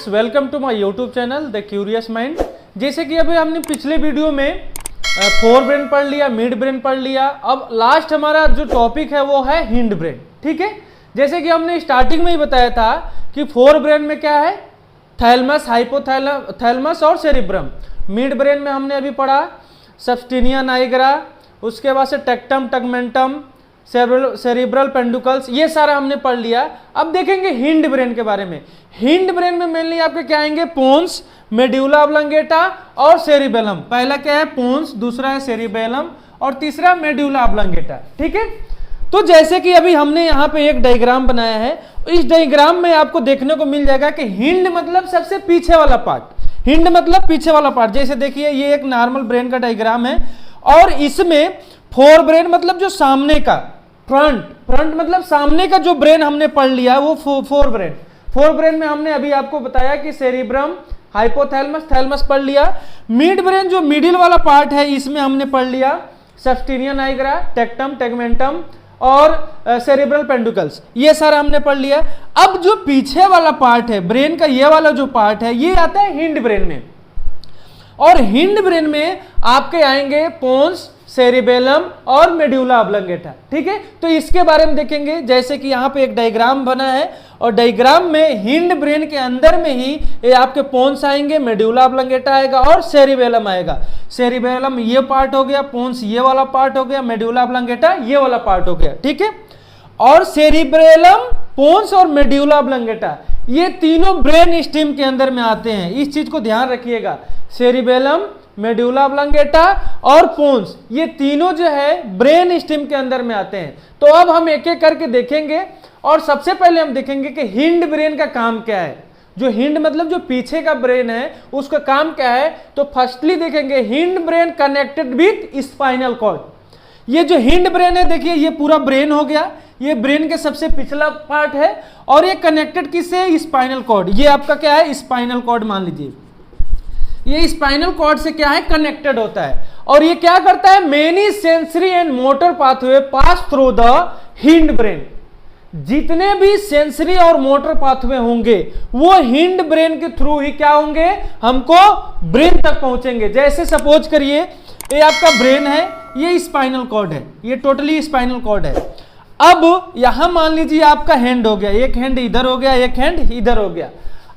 Students, welcome to my YouTube channel the curious mind. जैसे कि अभी हमने पिछले वीडियो में फोर ब्रेन पढ़ लिया, मिड ब्रेन पढ़ लिया। अब लास्ट हमारा जो टॉपिक है वो है हिंड ब्रेन। ठीक है, जैसे कि हमने स्टार्टिंग में ही बताया था कि फोर ब्रेन में क्या है, थैलमस, हाइपोथैलमस और सेरिब्रम। मिड ब्रेन में हमने अभी पढ़ा सब्सटेनिया नाइग्रा, उसके बाद से टेक्टम टगमेंटम, सेरिब्रल पेंडुकल्स, ये सारा हमने पढ़ लिया। अब देखेंगे हिंड ब्रेन के बारे में। हिंड ब्रेन में मेनली आपके क्या आएंगे, पोन्स, मेड्यूला ऑब्लंगेटा और सेरिबेलम। पहला क्या है, पोन्स, दूसरा है सेरिबेलम और तीसरा मेड्यूला ऑब्लंगेटा। ठीक है, तो जैसे कि अभी हमने यहाँ पे एक डायग्राम बनाया है, इस डायग्राम में आपको देखने को मिल जाएगा कि हिंड मतलब सबसे पीछे वाला पार्ट। हिंड मतलब पीछे वाला पार्ट। जैसे देखिए ये एक नॉर्मल ब्रेन का डायग्राम है और इसमें फोर ब्रेन मतलब जो सामने का, फ्रंट मतलब सामने का जो ब्रेन हमने पढ़ लिया वो फोर ब्रेन। फोर ब्रेन में हमने अभी आपको बताया कि सेरिब्रम, हाइपोथैलमस, थैलमस पढ़ लिया। मिड ब्रेन जो मिडिल वाला पार्ट है इसमें हमने पढ़ लिया सब्सटेनिया नाइग्रा, टेक्टम टेगमेंटम और सेरिब्रल पेंडुकल्स, ये सारा हमने पढ़ लिया। अब जो पीछे वाला पार्ट है ब्रेन का, ये वाला जो पार्ट है ये आता है हिंड ब्रेन में। और हिंड ब्रेन में आपके आएंगे पोन्स, सेरिबेलम और मेड्यूला ऑब्लंगेटा। ठीक है, तो इसके बारे में देखेंगे। जैसे कि यहाँ पे एक डायग्राम बना है और डायग्राम में हिंड ब्रेन के अंदर में ही ये आपके पोन्स आएंगे, मेड्यूला ऑब्लंगेटा आएगा और सेरिबेलम आएगा। सेरिबेलम ये पार्ट हो गया, पोन्स ये वाला पार्ट हो गया, मेड्यूला ऑब्लंगेटा ये वाला पार्ट हो गया। ठीक है, और सेरिबेलम, पोन्स और मेड्यूला ऑब्लंगेटा ये तीनों ब्रेन स्टेम के अंदर में आते हैं। इस चीज को ध्यान रखिएगा, सेरिबेलम, मेड्यूला ऑब्लंगेटा और पोन्स ये तीनों जो है ब्रेन स्टेम के अंदर में आते हैं। तो अब हम एक एक करके देखेंगे और सबसे पहले हम देखेंगे कि हिंड ब्रेन का काम क्या है। जो हिंड मतलब जो पीछे का ब्रेन है उसका काम क्या है। तो फर्स्टली देखेंगे hind brain connected with spinal cord. ये जो हिंड ब्रेन है देखिए ये पूरा ब्रेन हो गया, ये ब्रेन के सबसे पिछला पार्ट है और ये कनेक्टेड किससे, स्पाइनल कॉर्ड। ये आपका क्या है, स्पाइनल कॉर्ड मान लीजिए। ये स्पाइनल कॉर्ड से क्या है, कनेक्टेड होता है और ये क्या करता है, many sensory and motor pathway pass through the hind brain. जितने भी सेंसरी और मोटर पाथवे होंगे वो हिंड ब्रेन के थ्रू ही क्या होंगे, हमको ब्रेन तक पहुंचेंगे। जैसे सपोज करिए ये आपका ब्रेन है, ये स्पाइनल कॉर्ड है, ये टोटली स्पाइनल कॉर्ड है। अब यहां मान लीजिए आपका हैंड हो गया, एक हैंड इधर हो गया, एक हैंड इधर हो गया।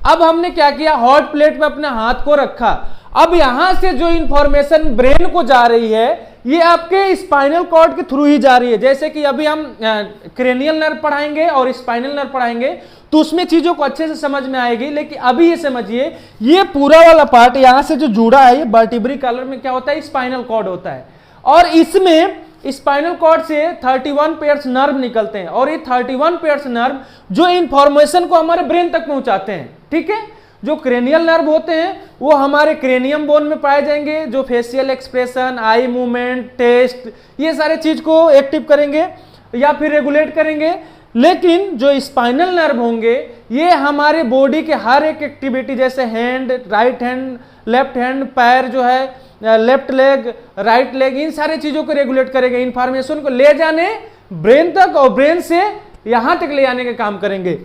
अब हमने क्या किया, हॉट प्लेट में अपने हाथ को रखा। अब यहां से जो इंफॉर्मेशन ब्रेन को जा रही है ये आपके स्पाइनल कॉर्ड के थ्रू ही जा रही है। जैसे कि अभी हम क्रेनियल नर्व पढ़ाएंगे और स्पाइनल नर्व पढ़ाएंगे तो उसमें चीजों को अच्छे से समझ में आएगी। लेकिन अभी ये समझिए ये पूरा वाला पार्ट यहां से जो जुड़ा है ये वर्टिब्रल कॉलम में क्या होता है, स्पाइनल कॉर्ड होता है और इसमें स्पाइनल कॉर्ड से 31 पेयर्स नर्व निकलते हैं और ये 31 पेयर्स नर्व जो इंफॉर्मेशन को हमारे ब्रेन तक पहुंचाते हैं। ठीक है, जो क्रेनियल नर्व होते हैं वो हमारे क्रेनियम बोन में पाए जाएंगे, जो facial expression, eye movement, taste, ये सारे चीज को एक्टिव करेंगे या फिर रेगुलेट करेंगे। लेकिन जो स्पाइनल नर्व होंगे ये हमारे बॉडी के हर एक एक्टिविटी, जैसे hand, right hand, left hand, पैर जो है, लेफ्ट लेग, राइट लेग, इन सारे चीजों को रेगुलेट करेंगे। इंफॉर्मेशन को ले जाने ब्रेन तक और ब्रेन से यहां तक ले आने का काम करेंगे।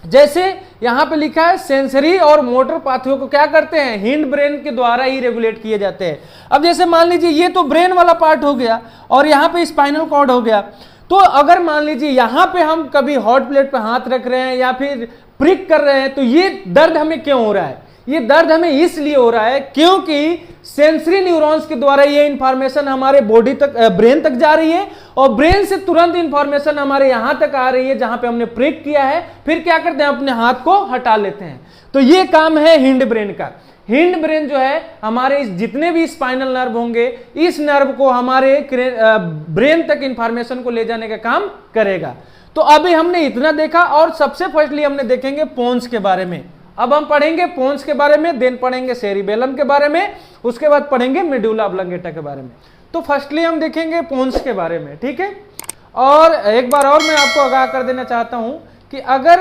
जैसे यहां पे लिखा है सेंसरी और मोटर पाथवे को क्या करते हैं, हिंड ब्रेन के द्वारा ही रेगुलेट किए जाते हैं। अब जैसे मान लीजिए ये तो ब्रेन वाला पार्ट हो गया और यहाँ पे स्पाइनल कॉर्ड हो गया। तो अगर मान लीजिए यहाँ पे हम कभी हॉट प्लेट पे हाथ रख रहे हैं या फिर प्रिक कर रहे हैं तो ये दर्द हमें क्यों हो रहा है, ये दर्द हमें इसलिए हो रहा है क्योंकि सेंसरी न्यूरॉन्स के द्वारा ये इंफॉर्मेशन हमारे बॉडी तक, ब्रेन तक जा रही है और ब्रेन से तुरंत इंफॉर्मेशन हमारे यहां तक आ रही है जहां पे हमने प्रिक किया है। फिर क्या करते हैं, अपने हाथ को हटा लेते हैं। तो ये काम है हिंड ब्रेन का। हिंड ब्रेन जो है हमारे जितने भी स्पाइनल नर्व होंगे इस नर्व को हमारे ब्रेन तक इंफॉर्मेशन को ले जाने का काम करेगा। तो अभी हमने इतना देखा और सबसे फर्स्टली हमने देखेंगे पोन्स के बारे में। अब हम पढ़ेंगे पोन्स के बारे में, देन पढ़ेंगे सेरिबेलम के बारे में, उसके बाद पढ़ेंगे मेड्यूला ऑब्लंगेटा के बारे में। तो फर्स्टली हम देखेंगे पोन्स के बारे में। ठीक है, और एक बार और मैं आपको आगाह कर देना चाहता हूं कि अगर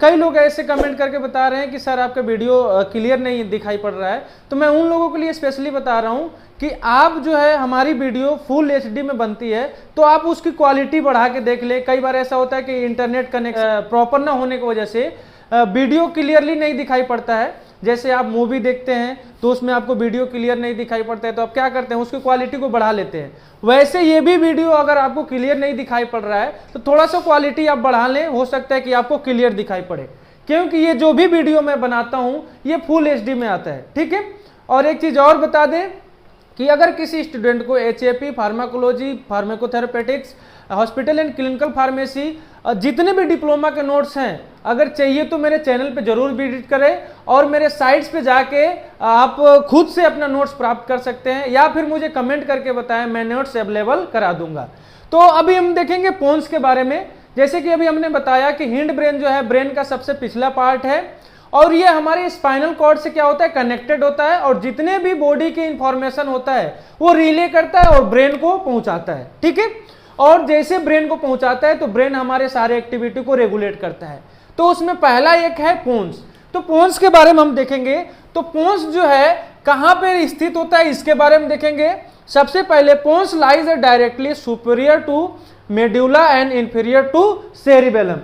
कई लोग ऐसे कमेंट करके बता रहे हैं कि सर आपका वीडियो क्लियर नहीं दिखाई पड़ रहा है, तो मैं उन लोगों के लिए स्पेशली बता रहा हूं कि आप जो है हमारी वीडियो फुल एचडी में बनती है तो आप उसकी क्वालिटी बढ़ा के देख ले। कई बार ऐसा होता है कि इंटरनेट कनेक्शन प्रॉपर ना होने की वजह से वीडियो क्लियरली नहीं दिखाई पड़ता है, जैसे आप मूवी देखते हैं तो उसमें आपको वीडियो क्लियर नहीं दिखाई पड़ता है, तो आप क्या करते हैं उसकी क्वालिटी को बढ़ा लेते हैं। वैसे ये भी वीडियो अगर आपको क्लियर नहीं दिखाई पड़ रहा है तो थोड़ा सा क्वालिटी आप बढ़ा लें, हो सकता है कि आपको क्लियर दिखाई पड़े, क्योंकि ये जो भी वीडियो मैं बनाता हूँ ये फुल HD में आता है, ठीक है। और एक चीज़ और बता दें कि अगर किसी स्टूडेंट को HAP, pharmacology, pharmacotherapeutics, hospital and clinical pharmacy, जितने भी डिप्लोमा के नोट्स हैं अगर चाहिए तो मेरे चैनल पे जरूर विजिट करें और मेरे साइट्स पे जाके आप खुद से अपना नोट्स प्राप्त कर सकते हैं, या फिर मुझे कमेंट करके बताएं, मैं नोट्स अवेलेबल करा दूंगा। तो अभी हम देखेंगे पोन्स के बारे में। जैसे कि अभी हमने बताया कि हिंड ब्रेन जो है ब्रेन का सबसे पिछला पार्ट है और ये हमारे स्पाइनल कॉर्ड से क्या होता है, कनेक्टेड होता है, और जितने भी बॉडी की इंफॉर्मेशन होता है वो रिले करता है और ब्रेन को पहुंचाता है, ठीक है। और जैसे ब्रेन को पहुंचाता है तो ब्रेन हमारे सारे एक्टिविटी को रेगुलेट करता है। तो उसमें पहला एक है पोन्स। तो पोन्स के बारे में हम देखेंगे। तो पोन्स जो है कहां पर स्थित होता है इसके बारे में देखेंगे। सबसे पहले pons lies directly superior to medulla and inferior to cerebellum.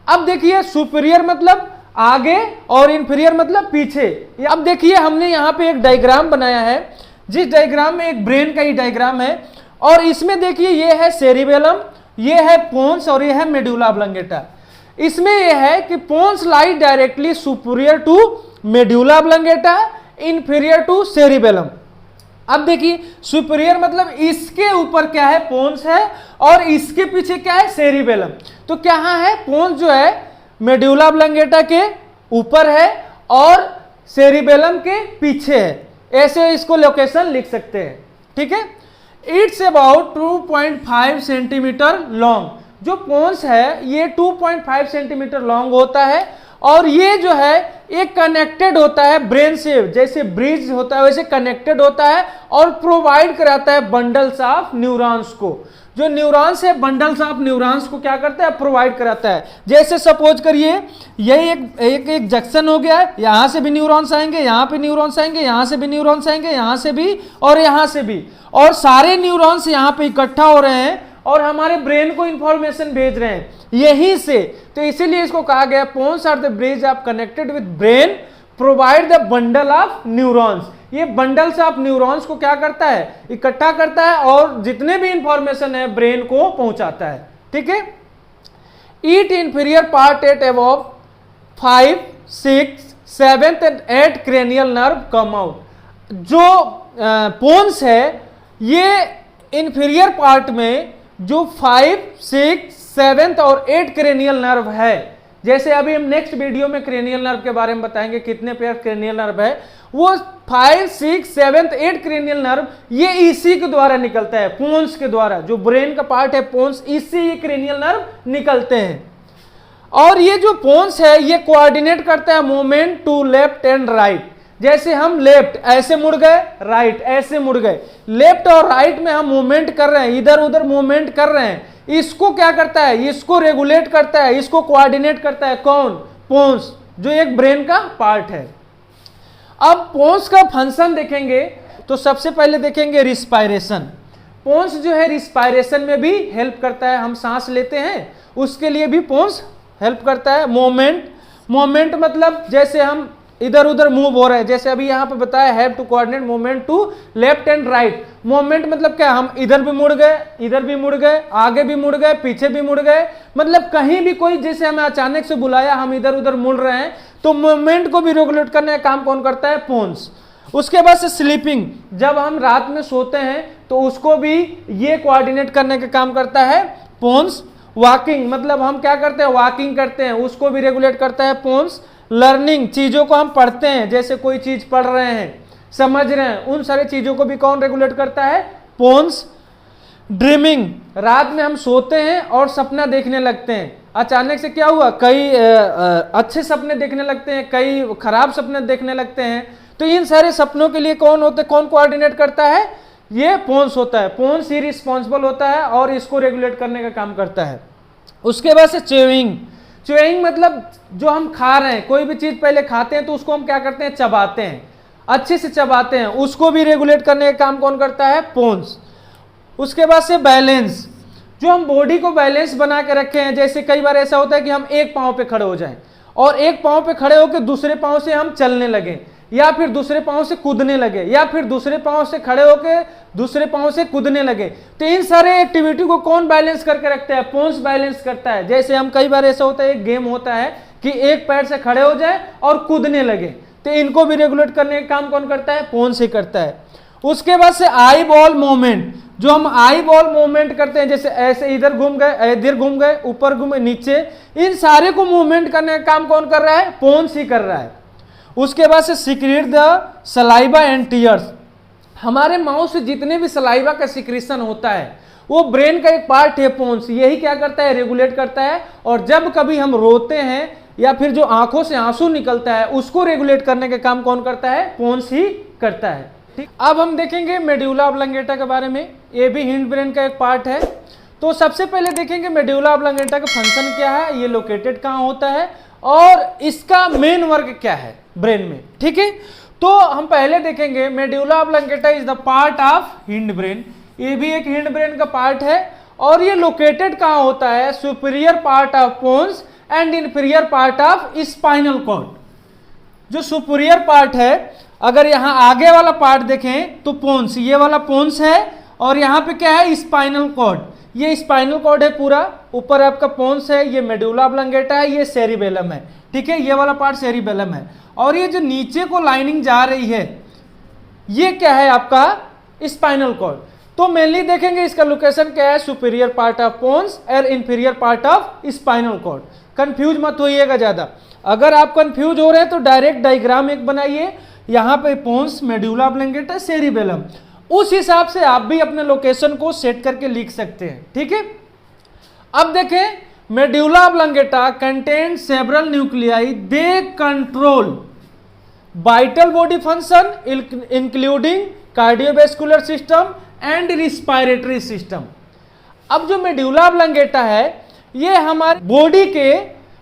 अब देखिए सुपीरियर मतलब आगे और इंफीरियर मतलब पीछे। अब देखिए हमने यहाँ पे एक डायग्राम बनाया है, जिस डायग्राम में एक ब्रेन का ही डायग्राम है, और इसमें देखिए ये है सेरिबेलम, ये है पोन्स और ये है मेडुला ऑब्लंगेटा। इसमें यह है कि pons lie directly superior to medulla oblongata, inferior to cerebellum. अब देखिए सुपीरियर मतलब इसके ऊपर क्या है, पोन्स है, और इसके पीछे क्या है, सेरिबेलम। तो क्या है, पोन्स जो है मेडुला ऑब्लंगेटा के ऊपर है और सेरिबेलम के पीछे है, ऐसे इसको लोकेशन लिख सकते हैं, ठीक है। It's about 2.5 centimetre long. जो पोन्स है ये 2.5 सेंटीमीटर लॉन्ग होता है और ये जो है एक कनेक्टेड होता है ब्रेन से, जैसे ब्रिज होता है वैसे कनेक्टेड होता है और प्रोवाइड कराता है बंडल्स ऑफ न्यूरॉन्स को। जो न्यूरॉन्स है बंडल्स ऑफ न्यूरॉन्स को क्या करता है, प्रोवाइड कराता है। जैसे सपोज करिए यही एक जंक्शन हो गया है, यहां से भी न्यूरॉन्स आएंगे, यहां पे न्यूरॉन्स आएंगे, यहां से भी न्यूरॉन्स आएंगे, यहां से भी और यहां से भी, और सारे न्यूरॉन्स यहां पे इकट्ठा हो रहे हैं और हमारे ब्रेन को इंफॉर्मेशन भेज रहे हैं यहीं से। तो इसीलिए इसको कहा गया pons or the bridge of connected with brain provide the bundle of neurons. ये बंडल्स ऑफ न्यूरॉन्स को क्या करता है, इकट्ठा करता है और जितने भी इंफॉर्मेशन है ब्रेन को पहुंचाता है, ठीक है। It inferior part at above 5, 6, 7 and 8 cranial nerve come out. जो पोन्स है ये इंफीरियर पार्ट में जो 5, 6, 7 और 8 क्रेनियल नर्व है, जैसे अभी हम नेक्स्ट वीडियो में क्रेनियल नर्व के बारे में बताएंगे कितने पेयर क्रेनियल नर्व है, वो 5, 6, 7, 8 क्रेनियल नर्व ये इसी के द्वारा निकलता है, पोन्स के द्वारा। जो ब्रेन का पार्ट है पोन्स, इससे ये क्रेनियल नर्व निकलते हैं। और ये जो पोन्स है ये कोऑर्डिनेट करता है movement to left and right. जैसे हम लेफ्ट ऐसे मुड़ गए, राइट ऐसे मुड़ गए, लेफ्ट और राइट में हम मूवमेंट कर रहे हैं, इधर उधर मूवमेंट कर रहे हैं, इसको क्या करता है, इसको रेगुलेट करता है, इसको कोऑर्डिनेट करता है कौन, पोन्स, जो एक ब्रेन का पार्ट है। अब पोन्स का फंक्शन देखेंगे तो सबसे पहले देखेंगे रिस्पायरेशन। पोन्स जो है रिस्पायरेशन में भी हेल्प करता है, हम सांस लेते हैं उसके लिए भी पोन्स हेल्प करता है। मोमेंट मतलब जैसे हम इधर उधर मूव हो रहे हैं, जैसे अभी यहाँ पे बताया have to coordinate movement to left and right. Movement मतलब क्या, हम इधर भी मुड़ गए, इधर भी मुड़ गए, आगे भी मुड़ गए, पीछे भी मुड़ गए, मतलब कहीं भी कोई, जैसे हमें अचानक से बुलाया हम इधर उधर मुड़ रहे हैं, तो मूवमेंट को भी रेगुलेट करने का काम कौन करता है, पोन्स। उसके बाद से स्लीपिंग, जब हम रात में सोते हैं तो उसको भी ये कोऑर्डिनेट करने का काम करता है पोन्स। वॉकिंग मतलब हम क्या करते हैं, वॉकिंग करते हैं, उसको भी रेगुलेट करता है पोन्स। लर्निंग, चीजों को हम पढ़ते हैं, जैसे कोई चीज पढ़ रहे हैं, समझ रहे हैं, उन सारी चीजों को भी कौन रेगुलेट करता है, पोन्स। ड्रीमिंग, रात में हम सोते हैं और सपना देखने लगते हैं, अचानक से क्या हुआ, कई अच्छे सपने देखने लगते हैं, कई खराब सपने देखने लगते हैं, तो इन सारे सपनों के लिए कौन होते, कौन कोऑर्डिनेट करता है, ये पोन्स होता है। पोन्स ही रिस्पॉन्सिबल होता है और इसको रेगुलेट करने का काम करता है। उसके बाद से च्यूइंग मतलब जो हम खा रहे हैं, कोई भी चीज पहले खाते हैं तो उसको हम क्या करते हैं, चबाते हैं, अच्छे से चबाते हैं, उसको भी रेगुलेट करने का काम कौन करता है, पोन्स। उसके बाद से बैलेंस, जो हम बॉडी को बैलेंस बना के रखे हैं, जैसे कई बार ऐसा होता है कि हम एक पांव पे खड़े हो जाएं और एक पांव पे खड़े होकर दूसरे पांव से हम चलने लगे, या फिर दूसरे पांव से कूदने लगे, या फिर दूसरे पांव से खड़े होकर दूसरे पांव से कूदने लगे, तो इन सारे एक्टिविटी को कौन बैलेंस करके रखता है? पोन्स बैलेंस करता है। जैसे हम कई बार ऐसा होता है, एक गेम होता है कि एक पैर से खड़े हो जाए और कूदने लगे, तो इनको भी रेगुलेट करने का काम कौन करता है? पोन्स ही करता है। उसके बाद से आई बॉल मूवमेंट, जो हम आई बॉल मूवमेंट करते हैं, जैसे ऐसे इधर घूम गए, इधर घूम गए, ऊपर घूमे, नीचे, इन सारे को मूवमेंट करने का काम कौन कर रहा है? पोन्स ही कर रहा है। उसके बाद से secret the saliva and tears, हमारे माउथ से जितने भी सलाइवा का सिक्रेशन होता है वो ब्रेन का एक पार्ट है, पोन्स, यही क्या करता है? रेगुलेट करता है। और जब कभी हम रोते हैं या फिर जो आंखों से आंसू निकलता है उसको रेगुलेट करने का काम कौन करता है? पोन्स ही करता है। ठीक, अब हम देखेंगे मेडुला ऑब्लंगेटा के बारे में, ये भी हिंड ब्रेन का एक पार्ट है। तो सबसे पहले देखेंगे मेडुला ऑब्लंगेटा का फंक्शन क्या है, ये लोकेटेड कहाँ होता है और इसका मेन वर्क क्या है ब्रेन में। ठीक है, तो हम पहले देखेंगे medulla oblongata is the part of hind brain, ये भी एक हिंड ब्रेन का पार्ट है। और ये लोकेटेड कहाँ होता है? Superior part of pons and inferior part of spinal cord. जो सुपीरियर पार्ट है, अगर यहाँ आगे वाला पार्ट देखें तो पोन्स, ये वाला पोन्स है, और यहाँ पे क्या है? स्पाइनल कॉर्ड, ये स्पाइनल कॉर्ड है पूरा, ऊपर आपका पोन्स है, ये मेडुला ऑब्लंगेटा है, ये सेरिबेलम है। ठीक है, ये वाला पार्ट सेरिबेलम है, और ये जो नीचे को लाइनिंग जा रही है ये क्या है? आपका स्पाइनल कॉर्ड। तो मेनली देखेंगे इसका लोकेशन क्या है? सुपीरियर पार्ट ऑफ पोन्स और inferior part of spinal cord. Confuse मत होइएगा ज्यादा, अगर आप कंफ्यूज हो रहे हैं तो डायरेक्ट डायग्राम एक बनाइए, यहाँ पे पोन्स, मेडुला ऑब्लंगेटा, सेरिबेलम, उस हिसाब से आप भी अपने लोकेशन को सेट करके लिख सकते हैं। ठीक है, अब देखें medulla oblongata contain several nuclei, they control vital body function including cardiovascular system and respiratory system. अब जो मेडुला ऑब्लंगेटा है ये हमारे बॉडी के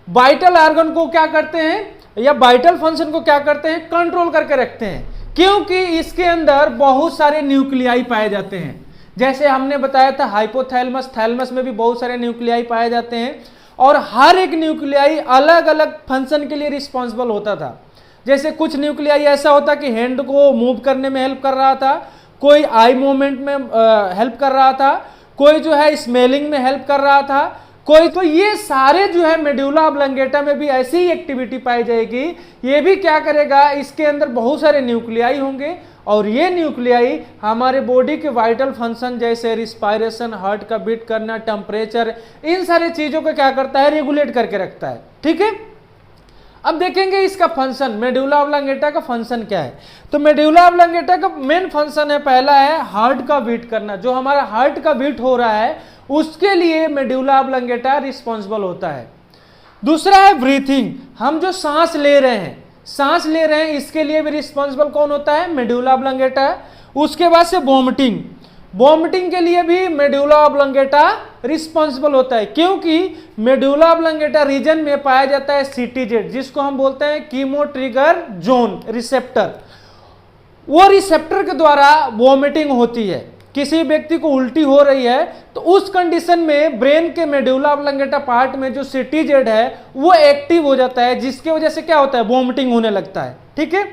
वाइटल ऑर्गन को क्या करते हैं या वाइटल फंक्शन को क्या करते हैं? कंट्रोल करके रखते हैं, क्योंकि इसके अंदर बहुत सारे न्यूक्लियाई पाए जाते हैं। जैसे हमने बताया था हाइपोथैलेमस, थैलेमस में भी बहुत सारे न्यूक्लियाई पाए जाते हैं, और हर एक न्यूक्लियाई अलग अलग फंक्शन के लिए रिस्पॉन्सिबल होता था। जैसे कुछ न्यूक्लियाई ऐसा होता कि हैंड को मूव करने में हेल्प कर रहा था, कोई आई मूवमेंट में हेल्प कर रहा था, कोई जो है स्मेलिंग में हेल्प कर रहा था, कोई, तो ये सारे जो है मेडुला ऑब्लंगेटा में भी ऐसी ही एक्टिविटी पाई जाएगी। ये भी क्या करेगा? इसके अंदर बहुत सारे न्यूक्लियाई होंगे, और ये न्यूक्लियाई हमारे बॉडी के वाइटल फंक्शन जैसे रिस्पायरेशन, हार्ट का बीट करना, टेम्परेचर, इन सारे चीजों को क्या करता है? रेगुलेट करके रखता है। ठीक है, अब देखेंगे इसका फंक्शन, मेडुला ऑब्लंगेटा का फंक्शन क्या है। तो मेडुला ऑब्लंगेटा का मेन फंक्शन है, पहला है हार्ट का बीट करना, जो हमारा हार्ट का बीट हो रहा है उसके लिए मेडुला ऑब्लंगेटा रिस्पॉन्सिबल होता है। दूसरा है ब्रीथिंग, हम जो सांस ले रहे हैं इसके लिए भी रिस्पॉन्सिबल कौन होता है? Medulla oblongata. उसके बाद से वोमिटिंग के लिए भी मेडुला ऑब्लंगेटा रिस्पॉन्सिबल होता है, क्योंकि मेडुला ऑब्लंगेटा रीजन में पाया जाता है सीटीजेड, जिसको हम बोलते हैं कीमो ट्रिगर जोन रिसेप्टर। वो रिसेप्टर के द्वारा वोमिटिंग होती है। किसी व्यक्ति को उल्टी हो रही है तो उस कंडीशन में ब्रेन के मेडुला ऑब्लंगेटा पार्ट में जो सीटीजेड है वो एक्टिव हो जाता है, जिसकी वजह से क्या होता है? वोमिटिंग होने लगता है। ठीक है,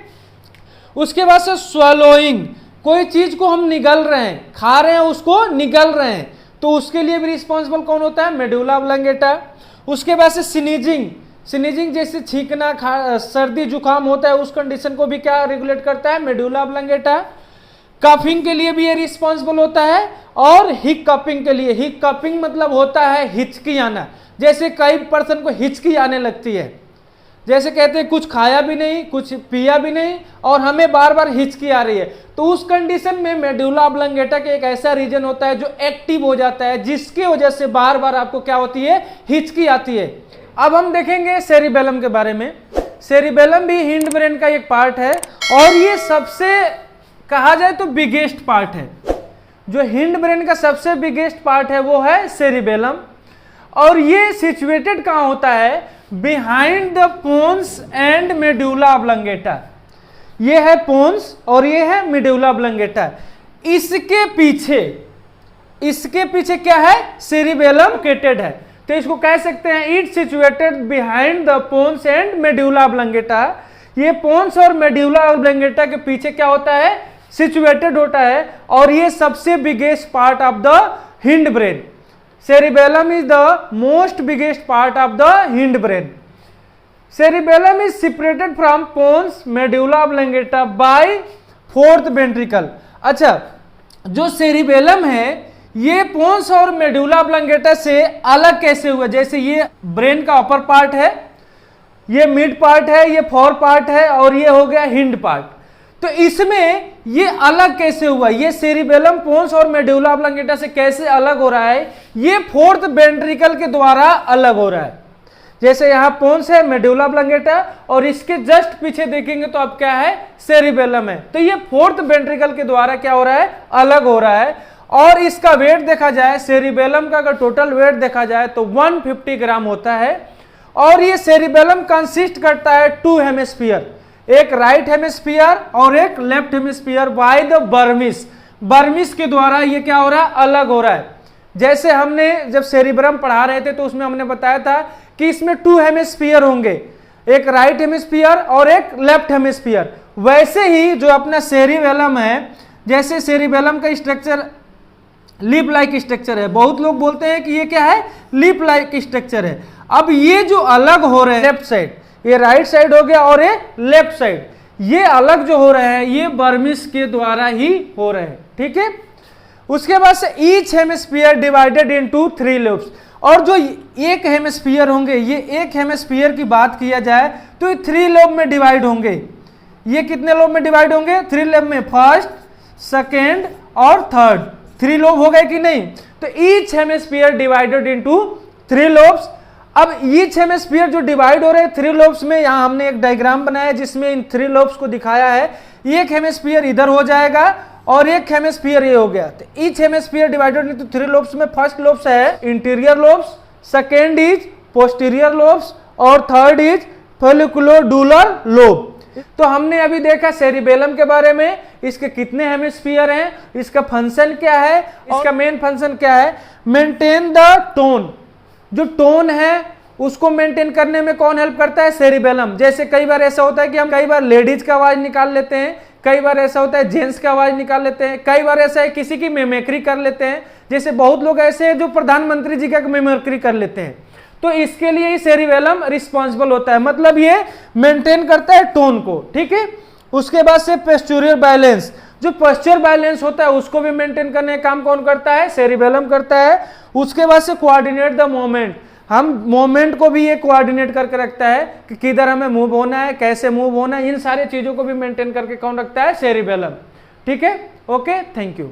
उसके बाद से स्वलोइंग, कोई चीज को हम निगल रहे हैं, खा रहे हैं, उसको निगल रहे हैं, तो उसके लिए भी रिस्पॉन्सिबल कौन होता है? Medulla oblongata. उसके बाद से स्नीजिंग जैसे छींकना, सर्दी जुकाम होता है, उस कंडीशन को भी क्या रेगुलेट करता है? Medulla oblongata. कफिंग के लिए भी ये रिस्पॉन्सिबल होता है, और हिकअपिंग के लिए, हिकअपिंग मतलब होता है हिचकी आना। जैसे कई पर्सन को हिचकी आने लगती है, जैसे कहते हैं कुछ खाया भी नहीं, कुछ पिया भी नहीं, और हमें बार बार हिचकी आ रही है, तो उस कंडीशन में मेडुला ऑब्लंगेटा के एक ऐसा रीजन होता है जो एक्टिव हो जाता है, जिसकी वजह से बार बार आपको क्या होती है? हिचकी आती है। अब हम देखेंगे सेरिबेलम के बारे में। सेरिबेलम भी हिंड ब्रेन का एक पार्ट है, और ये सबसे कहा जाए तो बिगेस्ट पार्ट है। जो हिंड ब्रेन का सबसे बिगेस्ट पार्ट है वो है सेरिबेलम, और ये सिचुएटेड कहाँ होता है? Behind the pons and medulla oblongata. ये है पोन्स और ये है मेडुला ऑब्लंगेटा। इसके पीछे क्या है? सेरिबेलम लोकेटेड है। तो इसको कह सकते हैं it situated behind the pons and medulla oblongata. ये पोन्स और मेड्यूला ऑब्लंगेटा के पीछे क्या होता है, सिचुएटेड होता है, और ये सबसे biggest part of the hind brain. Cerebellum is the most biggest part of the hind brain. Cerebellum is separated from pons medulla oblongata by fourth ventricle. अच्छा, जो सेरिबेलम है ये पोन्स और मेडुला ऑब्लंगेटा से अलग कैसे हुआ? जैसे ये ब्रेन का अपर पार्ट है, ये मिड पार्ट है, ये फोर पार्ट है, और ये हो गया हिंड पार्ट। तो इसमें ये अलग कैसे हुआ? ये सेरिबेलम पोन्स और मेडुला ऑब्लंगेटा से कैसे अलग हो रहा है? ये फोर्थ वेंट्रिकल के द्वारा अलग हो रहा है। जैसे यहां पोन्स है, मेडुला ऑब्लंगेटा, और इसके जस्ट पीछे देखेंगे तो अब क्या है, सेरिबेलम है। तो ये फोर्थ वेंट्रिकल के द्वारा क्या हो रहा है, अलग हो रहा है। और इसका वेट देखा जाए, सेरिबेलम का अगर टोटल वेट देखा जाए तो 150 ग्राम होता है। और ये सेरिबेलम कंसिस्ट करता है 2 हेमिस्फीयर, एक राइट हेमिस्फीयर और एक left hemisphere by the Burmese. Burmese के द्वारा ये क्या हो रहा है, अलग हो रहा है। जैसे हमने जब सेरिब्रम पढ़ा रहे थे तो उसमें हमने बताया था कि इसमें 2 हेमिस्फीयर होंगे, एक राइट हेमिस्फीयर और एक लेफ्ट हेमिस्फीयर। वैसे ही जो अपना सेरिबेलम है, जैसे सेरिबेलम का स्ट्रक्चर लीप लाइक स्ट्रक्चर है, बहुत लोग बोलते हैं कि ये क्या है, लीप लाइक स्ट्रक्चर है। अब ये जो अलग हो रहे हैं लेफ्ट साइड, ये राइट साइड हो गया और ये लेफ्ट साइड, ये अलग जो हो रहे हैं ये बर्मिस के द्वारा ही हो रहे हैं, ठीक है। उसके बाद से each hemisphere divided into 3 lobes. और जो एक हेमिस्फीयर होंगे, ये एक हेमिस्फीयर की बात किया जाए तो ये 3 लोब में डिवाइड होंगे। ये कितने लोब में डिवाइड होंगे, 3 लोब में, फर्स्ट, सेकेंड और थर्ड, 3 लोब हो गए कि नहीं। तो each hemisphere divided into 3 lobes. अब ईच हेमिस्फीयर जो डिवाइड हो रहे हैं 3 लोब्स में, यहां हमने एक डायग्राम बनाया जिसमें इन 3 लोब्स को दिखाया है। एक हेमिस्फीयर इधर हो जाएगा और एक हेमिस्फीयर ये हो गया। तो each hemisphere divided into 3 lobes में फर्स्ट लोब्स है interior lobes, second is posterior lobes और थर्ड इज फोलिकुलोडुलर लोब। तो हमने अभी देखा सेरिबेलम के बारे में, इसके कितने हेमिस्फीयर हैं, इसका फंक्शन क्या है, इसका मेन फंक्शन क्या है, मेंटेन द टोन। जो टोन है उसको मेंटेन करने में कौन हेल्प करता है, सेरिबेलम। जैसे कई बार ऐसा होता है कि हम कई बार लेडीज का आवाज निकाल लेते हैं, कई बार ऐसा होता है जेंट्स का आवाज निकाल लेते हैं, कई बार ऐसा है किसी की मिमिक्री कर लेते हैं। जैसे बहुत लोग ऐसे हैं जो प्रधानमंत्री जी का मिमिक्री कर लेते हैं। तो इसके लिए ही सेरिबेलम रिस्पॉन्सिबल होता है, मतलब ये मेंटेन करता है टोन को, ठीक है। उसके बाद से पोस्चुरल बैलेंस, जो पोस्चर बैलेंस होता है उसको भी मेंटेन करने का काम कौन करता है, सेरिबेलम करता है। उसके बाद से कोऑर्डिनेट द मूवमेंट, हम मोमेंट को भी ये कोऑर्डिनेट करके रखता है कि किधर हमें मूव होना है, कैसे मूव होना है, इन सारी चीजों को भी मेंटेन करके कौन रखता है, सेरिबेलम, ठीक है। Okay, thank you.